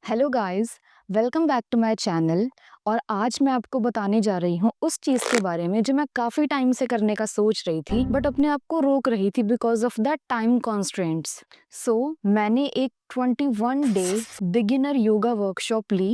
Hello guys, welcome back to my channel. और आज मैं आपको बताने जा रही हूँ उस चीज़ के बारे में जो मैं काफ़ी टाइम से करने का सोच रही थी बट अपने आप को रोक रही थी because of that time constraints. मैंने एक 21 डे बिगिनर योगा वर्कशॉप ली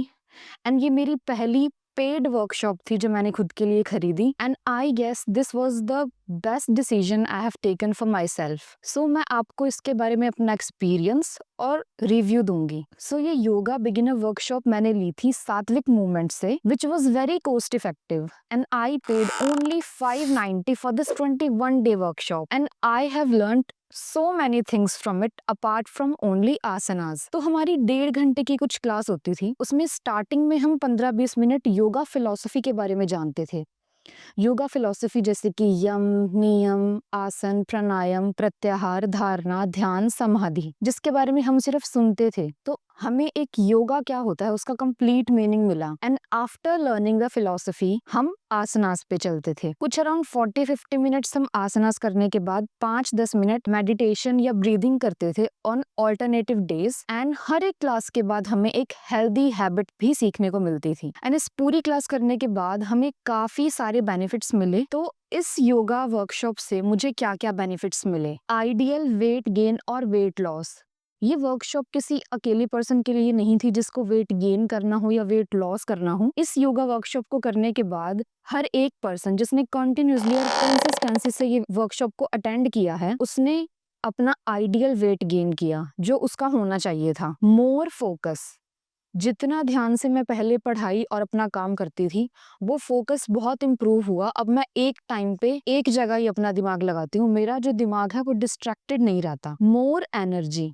एंड ये मेरी पहली पेड वर्कशॉप थी जो मैंने खुद के लिए खरीदी and I guess this was the best decision I have taken for myself. मैं आपको इसके बारे में अपना एक्सपीरियंस और रिव्यू दूंगी। ये योगा बिगिनर वर्कशॉप मैंने ली थी सात्विक मूवमेंट से which was very cost effective and I paid only 590 for this 21 day workshop and I have learned so many things from it apart from only asanas। तो हमारी 1.5 घंटे की कुछ क्लास होती थी, उसमें स्टार्टिंग में हम 15-20 मिनट योगा फिलॉसफी के बारे में जानते थे। योगा फिलॉसफी जैसे कि यम, नियम, आसन, प्राणायाम, प्रत्याहार, धारणा, ध्यान, समाधि, जिसके बारे में हम सिर्फ सुनते थे। तो हमें एक योगा क्या होता है उसका कंप्लीट मीनिंग मिला and after learning the philosophy हम आसनास पे चलते थे। कुछ अराउंड 40-50 मिनट्स हम आसनास करने के बाद 5-10 मिनट मेडिटेशन या ब्रीदिंग करते थे ऑन ऑल्टरनेटिव डेज एंड हर एक क्लास के बाद हमें एक हेल्दी हैबिट भी सीखने को मिलती थी एंड इस पूरी क्लास करने के बाद हमें काफी सारे बेनिफिट्स मिले। तो इस योगा वर्कशॉप से मुझे क्या क्या बेनिफिट्स मिले? आइडियल वेट गेन और वेट लॉस। ये वर्कशॉप किसी अकेले पर्सन के लिए नहीं थी जिसको वेट गेन करना हो या वेट लॉस करना हो। इस योगा वर्कशॉप को करने के बाद हर एक पर्सन जिसने कंटिन्यूअसली और कंसिस्टेंसी से ये वर्कशॉप को अटेंड किया है उसने अपना आइडियल वेट गेन किया जो उसका होना चाहिए था। More focus. जितना ध्यान से मैं पहले पढ़ाई और अपना काम करती थी वो फोकस बहुत इम्प्रूव हुआ। अब मैं एक टाइम पे एक जगह ही अपना दिमाग लगाती हूँ, मेरा जो दिमाग है वो डिस्ट्रैक्टेड नहीं रहता। More energy.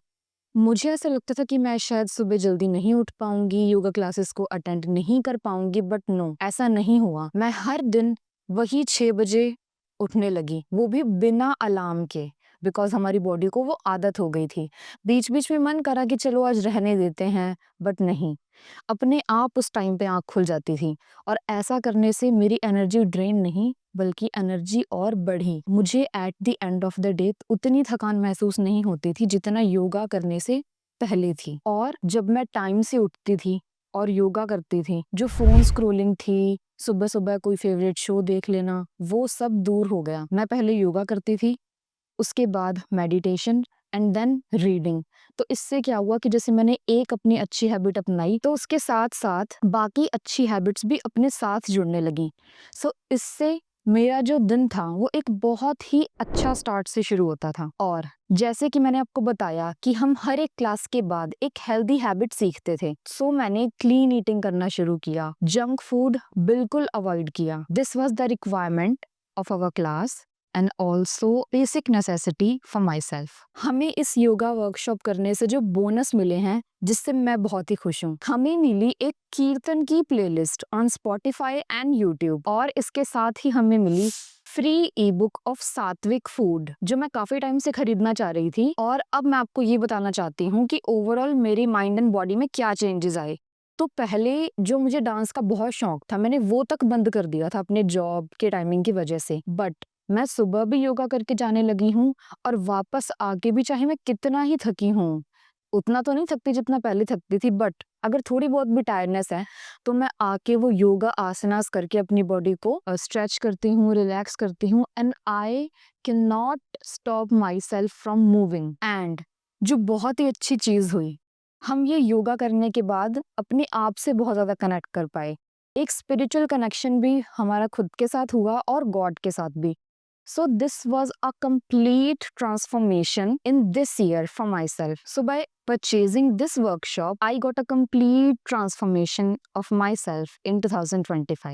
मुझे ऐसा लगता था कि मैं शायद सुबह जल्दी नहीं उठ पाऊंगी, योगा क्लासेस को अटेंड नहीं कर पाऊंगी, बट नो, ऐसा नहीं हुआ। मैं हर दिन वही 6 बजे उठने लगी, वो भी बिना अलार्म के, बिकॉज हमारी बॉडी को वो आदत हो गई थी। बीच बीच में मन करा कि चलो आज रहने देते हैं, बट नहीं, अपने आप उस टाइम पे आँख खुल जाती थी। और ऐसा करने से मेरी एनर्जी ड्रेन नहीं बल्कि एनर्जी और बढ़ी। मुझे at the end of the day उतनी थकान महसूस नहीं होती थी जितना योगा करने से पहले थी। और जब मैं टाइम से उठती थी और योगा करती थी, जो फोन स्क्रोलिंग थी, सुबह सुबह कोई फेवरेट शो देख लेना, वो सब दूर हो गया। मैं पहले योगा करती थी, उसके बाद मेडिटेशन एंड देन रीडिंग। तो इससे क्या हुआ कि जैसे मैंने एक अपनी अच्छी हैबिट अपनाई तो उसके साथ साथ बाकी अच्छी हैबिट्स भी अपने साथ जुड़ने लगी। इससे मेरा जो दिन था वो एक बहुत ही अच्छा स्टार्ट से शुरू होता था। और जैसे कि मैंने आपको बताया कि हम हर एक क्लास के बाद एक हेल्दी हैबिट सीखते थे। मैंने क्लीन ईटिंग करना शुरू किया, जंक फूड बिल्कुल अवॉइड किया। This was the requirement of our class and also basic necessity for my self. हमें इस योगा वर्कशॉप करने से जो बोनस मिले हैं जिससे मैं बहुत ही खुश हूँ, हमें मिली एक कीर्तन की playlist on Spotify and YouTube, और इसके साथ ही हमें मिली फ्री ई बुक ऑफ सात्विक फूड जो मैं काफी टाइम से खरीदना चाह रही थी। और अब मैं आपको ये बताना चाहती हूँ कि ओवरऑल मेरी माइंड एंड बॉडी में क्या चेंजेस आए। तो पहले जो मुझे डांस का बहुत शौक था मैंने वो तक बंद कर दिया था अपने जॉब के टाइमिंग की वजह से, बट मैं सुबह भी योगा करके जाने लगी हूँ और वापस आके भी चाहे मैं कितना ही थकी हूँ, उतना तो नहीं थकती जितना पहले थकती थी, बट अगर थोड़ी बहुत भी टायर्डनेस है तो मैं आके वो योगा आसनास करके अपनी बॉडी को स्ट्रेच करती हूँ, रिलैक्स करती हूँ and I can not stop my self from moving. And जो बहुत ही अच्छी चीज हुई, हम ये योगा करने के बाद अपने आप से बहुत ज्यादा कनेक्ट कर पाए। एक स्पिरिचुअल कनेक्शन भी हमारा खुद के साथ हुआ और गॉड के साथ भी। So this was a complete transformation in this year for myself. So by purchasing this workshop, I got a complete transformation of myself in 2025.